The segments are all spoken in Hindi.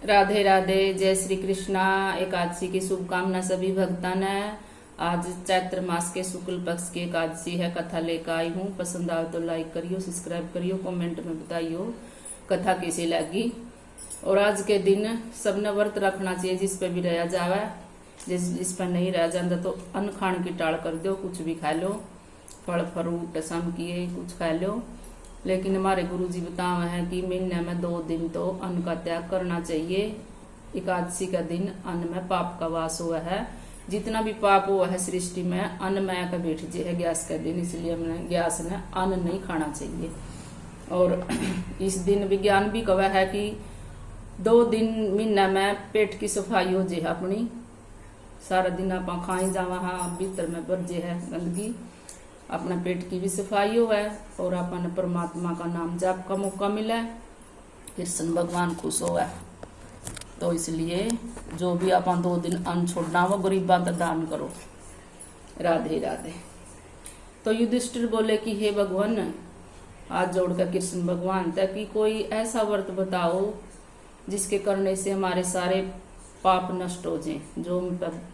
राधे राधे, जय श्री कृष्णा। एकादशी की शुभकामना सभी भक्तों ने। आज चैत्र मास के शुक्ल पक्ष की एकादशी है। कथा लेकर आई हूँ। पसंद आए तो लाइक करियो, सब्सक्राइब करियो, कमेंट में बताइयो कथा कैसी लगी। और आज के दिन सबने व्रत रखना चाहिए, जिस पे भी रहा जावे। जिस पर नहीं रह जाता तो अन्न खान की टाल कर दो, कुछ भी खा लो, फल फ्रूट सम किए कुछ खा लो। लेकिन हमारे गुरुजी बताए हैं कि महीने में 2 दिन तो अन्न का त्याग करना चाहिए। एकादशी का दिन अन्न में पाप का वास हुआ है। जितना भी पाप हुआ है सृष्टि में, अन्नमय का बैठ जे है गैस का दिन, इसलिए हमने गैस ने अन्न नहीं खाना चाहिए। और इस दिन विज्ञान भी कहा है कि 2 दिन महीने में पेट की सफाई हो जे है अपनी। सारा दिन आप खाई जावा, हाँ भीतर में भर जे है गंदगी, अपना पेट की भी सफाई हो है और अपन परमात्मा का नाम जाप का मौका मिला है, कृष्ण भगवान खुश हो है। तो इसलिए जो भी अपन 2 दिन अन्न छोड़ना वो गरीबा का दान करो। राधे राधे। तो युधिष्ठिर बोले कि हे भगवान, हाथ जोड़कर कृष्ण भगवान तक कि कोई ऐसा व्रत बताओ जिसके करने से हमारे सारे पाप नष्ट हो जाए, जो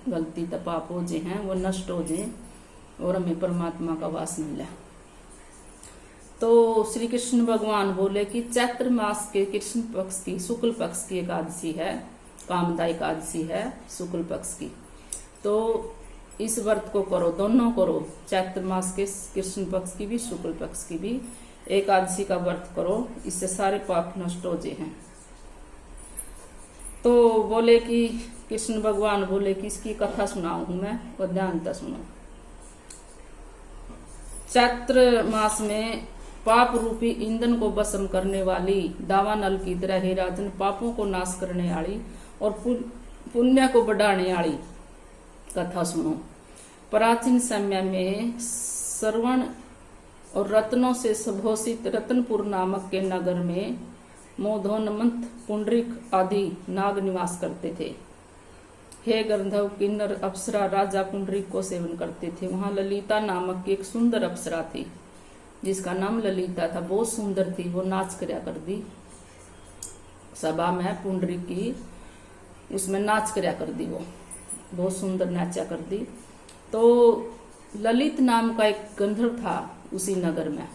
गलती तो पाप हो जाए हैं वो नष्ट हो जाए और हमें परमात्मा का वास मिले। तो श्री कृष्ण भगवान बोले कि चैत्र मास के कृष्ण पक्ष की शुक्ल पक्ष की एकादशी है, कामदा एकादशी है शुक्ल पक्ष की। तो इस व्रत को करो, दोनों करो, चैत्र मास के कृष्ण पक्ष की भी शुक्ल पक्ष की भी एकादशी का व्रत करो, इससे सारे पाप नष्ट हो जाए हैं। तो बोले कि कृष्ण भगवान बोले कि इसकी कथा सुनाऊं मैं और ध्यानता सुनो। चैत्र मास में पाप रूपी ईंधन को भस्म करने वाली दावानल की तरह हे राजन, पापों को नाश करने वाली और पुण्य को बढ़ाने वाली कथा सुनो। प्राचीन समय में श्रवण और रत्नों से सुभूषित रत्नपुर नामक के नगर में मोधोन्मत्त, पुंडरीक आदि नाग निवास करते थे। हे गंधर्व, किन्नर, अप्सरा राजा पुंडरीक को सेवन करते थे। वहां ललिता नामक की एक सुंदर अप्सरा थी, जिसका नाम ललिता था। बहुत सुंदर थी, वो नाच करया कर दी सभा में। पुंडरीक की उसमें नाच करया कर दी, वो बहुत सुंदर नाचा कर दी। तो ललित नाम का एक गंधर्व था उसी नगर में,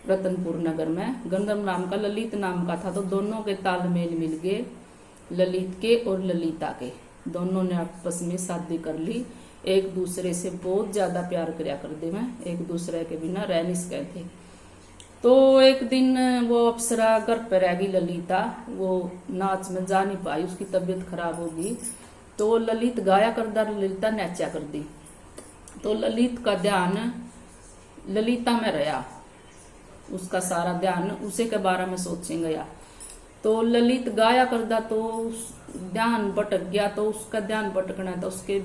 रतनपुर नगर में गंधर्व नाम का ललित नाम का था। तो दोनों के तालमेल मिल गए, ललित के और ललिता के। दोनों ने आपस में शादी कर ली, एक दूसरे से बहुत ज्यादा प्यार करया कर दे में, एक दूसरे के बिना रह नहीं सके थे। तो एक दिन वो अप्सरा घर पर रह गई ललिता, वो नाच में जा नहीं पाई, उसकी तबीयत खराब होगी। तो ललित गाया करदा, ललिता नाचा कर दी। तो ललित का ध्यान ललिता में रहा, उसका सारा ध्यान उसे के बारे में सोचें गया। तो ललित गाया करदा तो ध्यान भटक गया। तो उसका ध्यान भटकना था, उसके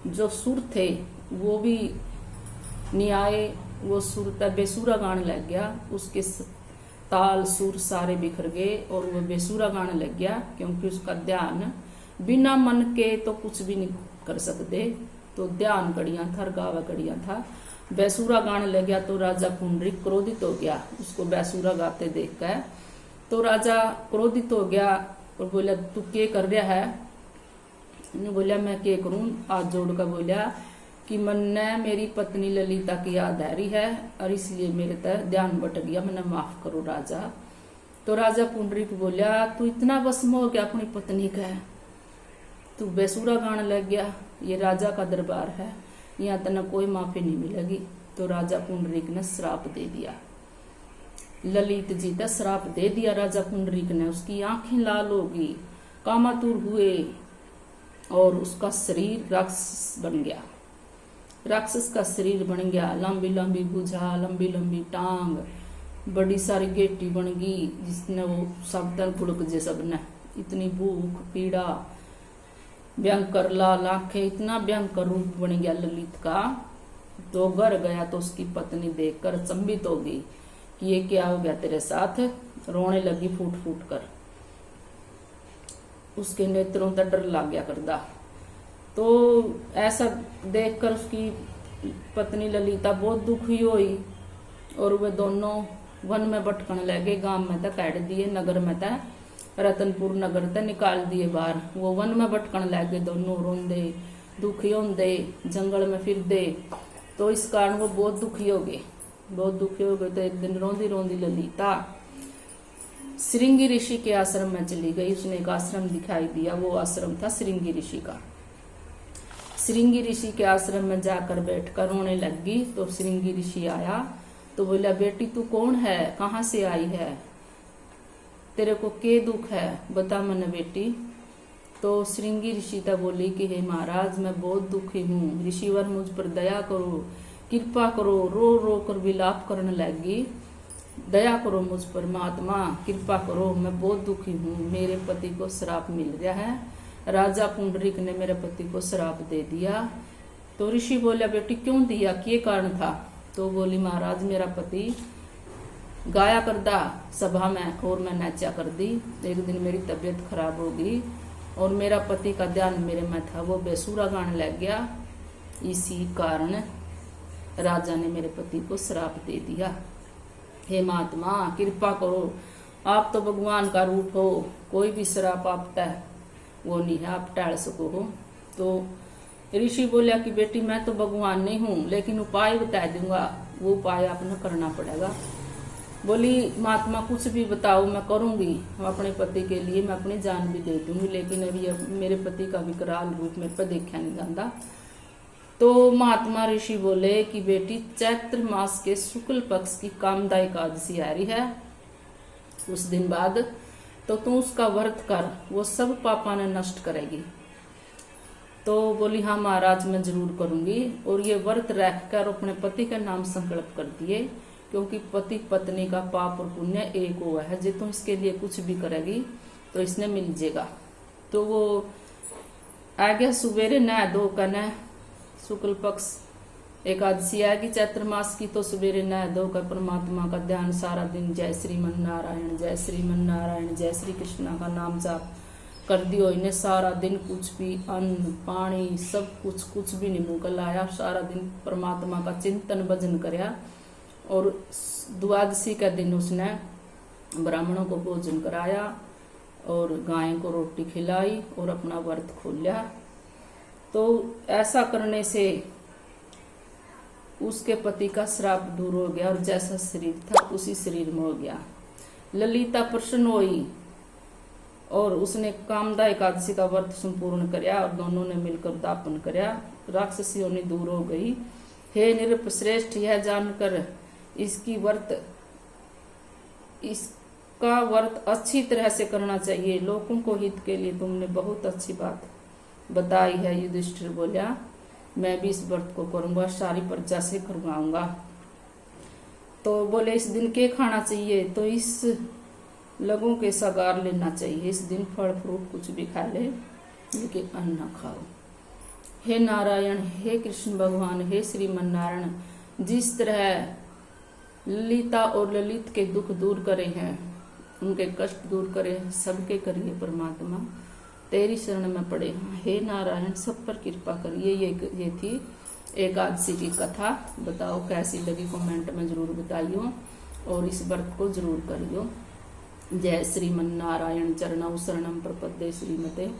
जो सुर थे वो भी नहीं आए, वो सुर बेसुरा गाने लग गया, उसके ताल सुर सारे बिखर गए और वो बेसुरा गाने लग गया, क्योंकि उसका ध्यान बिना मन के तो कुछ भी नहीं कर सकते। तो ध्यान कड़ियां था, गावा कड़ियां था, बेसुरा गाने लग गया। तो राजा पुंडरीक क्रोधित हो गया उसको बेसुरा गाते देख कर। तो राजा क्रोधित हो गया और बोला तू क्या कर रहा है? बोलिया मैं क्या करूं? हाथ जोड़ कर बोलिया कि मन ने मेरी पत्नी ललिता की याद आ रही है और इसलिए मेरे तक ध्यान भटक गया, मैंने माफ करो राजा। तो राजा पुंडरीक बोलिया तू इतना भस्म हो गया अपनी पत्नी का, तू बेसुरा गाने लग गया, ये राजा का दरबार है, यहाँ तना कोई माफी नहीं मिलेगी। तो राजा पुंडरीक ने श्राप दे दिया, ललित जी का श्राप दे दिया राजा पुंडरीक ने। उसकी आंखें लाल होगी, कामातुर हुए और उसका शरीर राक्षस बन गया, राक्षस का शरीर बन गया। लंबी लंबी भुजा, लंबी लंबी टांग, बड़ी सारी गेटी बन गई, जिसने वो सब तक गुड़क जे सबने। इतनी भूख पीड़ा, भयंकर लाल आंखें, इतना भयंकर रूप बन गया ललित का। तो घर गया तो उसकी पत्नी देखकर चंबित हो गई कि ये क्या हो गया तेरे साथ। रोने लगी फूट फूट कर, उसके नेत्रों तक डर लग गया करदा। तो ऐसा देखकर उसकी पत्नी ललिता बहुत दुखी हुई और वे दोनों वन में भटकन लगे, गांव में तक काट दिए, नगर में तक रतनपुर नगर तक निकाल दिए बाहर। वो वन में भटकन लगे, दोनों रोंदे दुखी होंदे, जंगल में फिर दे। तो इस कारण वो बहुत दुखी हो गए, बहुत दुखी हो गए। तो एक दिन रोंदी रोंदी ललिता श्रृंगी ऋषि के आश्रम में चली गई। उसने एक आश्रम दिखाई दिया, वो आश्रम था श्रृंगी ऋषि का। श्रृंगी ऋषि के आश्रम में जाकर बैठकर रोने लगी। तो श्रृंगी ऋषि आया तो बोला, बेटी तू कौन है, कहाँ से आई है, तेरे को के दुख है, बता मन बेटी। तो श्रृंगी ऋषि तब बोली कि हे महाराज, मैं बहुत दुखी हूँ, ऋषिवर मुझ पर दया करो, कृपा करो। रो रो कर विलाप करने लगी, दया करो मुझ पर महात्मा, कृपा करो, मैं बहुत दुखी हूँ, मेरे पति को श्राप मिल गया है, राजा पुंडरीक ने मेरे पति को श्राप दे दिया। तो ऋषि बोला, बेटी क्यों दिया, क्या कारण था। तो बोली, महाराज मेरा पति गाया करदा सभा में और मैं नाचा कर दी। एक दिन मेरी तबीयत खराब हो गई और मेरा पति का ध्यान मेरे में था, वो बेसुरा गाने लग गया, इसी कारण राजा ने मेरे पति को श्राप दे दिया। हे महात्मा कृपा करो, आप तो भगवान का रूप हो, कोई भी श्राप आपता है वो नहीं है, आप टाल सको हो। तो ऋषि बोला कि बेटी मैं तो भगवान नहीं हूँ, लेकिन उपाय बता दूंगा, वो उपाय आपने करना पड़ेगा। बोली, महात्मा कुछ भी बताओ मैं करूंगी, अपने पति के लिए मैं अपनी जान भी दे दूंगी, लेकिन अभी मेरे पति का विकराल रूप मेरे पर देखा नहीं जाता। तो महात्मा ऋषि बोले कि बेटी चैत्र मास के शुक्ल पक्ष की कामदा एकादशी आ रही है, उस दिन बाद तो तू उसका व्रत कर, वो सब पापा ने नष्ट करेगी। तो बोली, हाँ महाराज मैं जरूर करूंगी। और ये व्रत रख कर अपने पति का नाम संकल्प कर दिए, क्योंकि पति पत्नी का पाप और पुण्य एक हुआ है, जो तुम इसके लिए कुछ भी करेगी तो इसने मिल जाएगा। तो वो आगे सवेरे नहा धो कर न शुक्ल पक्ष एकादशी आएगी चैत्र मास की, तो सवेरे नहा धो कर परमात्मा का ध्यान सारा दिन, जय श्रीमन नारायण जय श्रीमन नारायण जय श्री कृष्णा का नाम जाप कर दियो। इन्हें सारा दिन कुछ भी अन्न पानी सब कुछ भी नहीं मुँह लाया, सारा दिन परमात्मा का चिंतन भजन करया। और द्वादशी का दिन उसने ब्राह्मणों को भोजन कराया और गाय को रोटी खिलाई और अपना व्रत खोल लिया। तो ऐसा करने से उसके पति का श्राप दूर हो गया और जैसा शरीर था उसी शरीर में हो गया। ललिता प्रसन्न हुई और उसने कामदा एकादशी का व्रत संपूर्ण करया और दोनों ने मिलकर दापन करया, राक्षसियों ने दूर हो गई। हे नृपश्रेष्ठ, यह जानकर इसका व्रत अच्छी तरह से करना चाहिए, लोगों को हित के लिए तुमने बहुत अच्छी बात बताई है। युधिष्ठिर बोला, मैं भी इस व्रत को करूंगा, सारी प्रजा से करवाऊंगा। तो बोले, इस दिन क्या खाना चाहिए, तो इस लोगों के सगार लेना चाहिए, इस दिन फल फ्रूट कुछ भी खा ले, लेकिन अन्न न खाओ। हे नारायण, हे कृष्ण भगवान, हे श्रीमन नारायण, जिस तरह ललिता और ललित के दुख दूर करे हैं, उनके कष्ट दूर करे, सबके करिए परमात्मा, तेरी शरण में पड़े। हे नारायण, सब पर कृपा करिए। ये थी एकादशी की कथा। बताओ कैसी लगी, कमेंट में जरूर बताइयो और इस व्रत को जरूर करियो। जय श्रीमन नारायण, चरणौ शरणम प्रपद्ये श्रीमते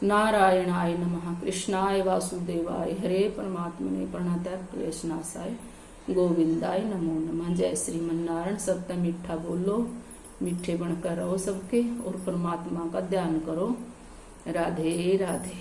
नारायणाय नमः। कृष्णाय वासुदेवाय हरे परमात्मने प्रणतः क्लेशनाशाय गोविंदाय नमो नमः। जय श्रीमन नारायण। सबका मीठा बोलो, मीठे बनकर रहो सबके और परमात्मा का ध्यान करो। राधे राधे।